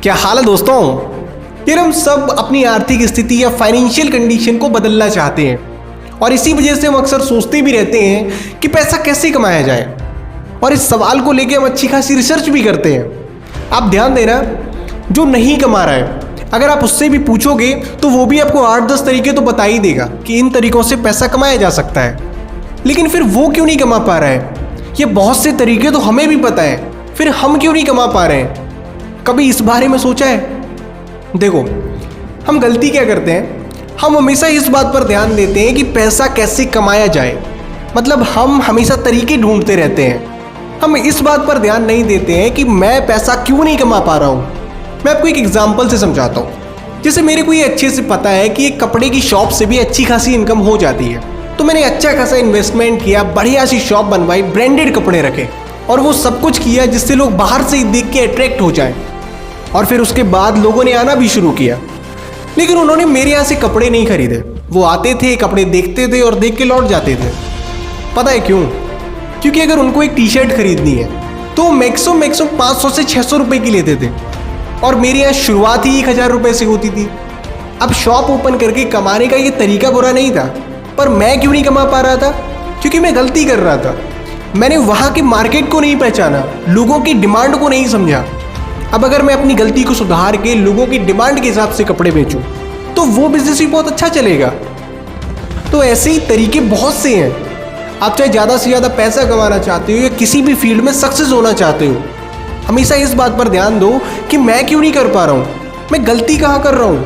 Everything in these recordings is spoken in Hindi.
क्या हाल है दोस्तों। यार हम सब अपनी आर्थिक स्थिति या फाइनेंशियल कंडीशन को बदलना चाहते हैं और इसी वजह से हम अक्सर सोचते भी रहते हैं कि पैसा कैसे कमाया जाए, और इस सवाल को लेकर हम अच्छी खासी रिसर्च भी करते हैं। आप ध्यान देना, जो नहीं कमा रहा है अगर आप उससे भी पूछोगे तो वो भी आपको 8-10 तरीके तो बता ही देगा कि इन तरीकों से पैसा कमाया जा सकता है। लेकिन फिर वो क्यों नहीं कमा पा रहा है? ये बहुत से तरीके तो हमें भी पता है, फिर हम क्यों नहीं कमा पा रहे हैं? कभी इस बारे में सोचा है? देखो, हम गलती क्या करते हैं, हम हमेशा इस बात पर ध्यान देते हैं कि पैसा कैसे कमाया जाए। मतलब हम हमेशा तरीके ढूंढते रहते हैं, हम इस बात पर ध्यान नहीं देते हैं कि मैं पैसा क्यों नहीं कमा पा रहा हूँ। मैं आपको एक एग्जाम्पल से समझाता हूँ। जैसे मेरे को ये अच्छे से पता है कि एक कपड़े की शॉप से भी अच्छी खासी इनकम हो जाती है, तो मैंने अच्छा खासा इन्वेस्टमेंट किया, बढ़िया सी शॉप बनवाई, ब्रांडेड कपड़े रखे और वो सब कुछ किया जिससे लोग बाहर से ही देख के अट्रैक्ट हो जाए। और फिर उसके बाद लोगों ने आना भी शुरू किया, लेकिन उन्होंने मेरे यहाँ से कपड़े नहीं खरीदे। वो आते थे, कपड़े देखते थे और देख के लौट जाते थे। पता है क्यों? क्योंकि अगर उनको एक टी शर्ट खरीदनी है तो मैक्सिमम 500 से 600 रुपए की लेते थे, और मेरे यहाँ शुरुआत ही 1000 रुपये से होती थी। अब शॉप ओपन करके कमाने का ये तरीका बुरा नहीं था, पर मैं क्यों नहीं कमा पा रहा था? क्योंकि मैं गलती कर रहा था। मैंने वहाँ के मार्केट को नहीं पहचाना, लोगों की डिमांड को नहीं समझा। अब अगर मैं अपनी गलती को सुधार के लोगों की डिमांड के हिसाब से कपड़े बेचूं तो वो बिजनेस भी बहुत अच्छा चलेगा। तो ऐसे ही तरीके बहुत से हैं। आप चाहे ज़्यादा से ज़्यादा पैसा कमाना चाहते हो या किसी भी फील्ड में सक्सेस होना चाहते हो, हमेशा इस बात पर ध्यान दो कि मैं क्यों नहीं कर पा रहा हूँ, मैं गलती कहाँ कर रहा हूँ,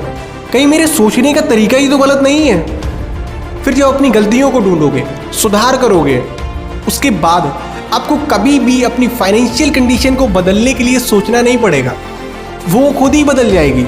कहीं मेरे सोचने का तरीका ही तो गलत नहीं है। फिर जब अपनी गलतियों को ढूंढोगे, सुधार करोगे, उसके बाद आपको कभी भी अपनी फाइनेंशियल कंडीशन को बदलने के लिए सोचना नहीं पड़ेगा, वो खुद ही बदल जाएगी।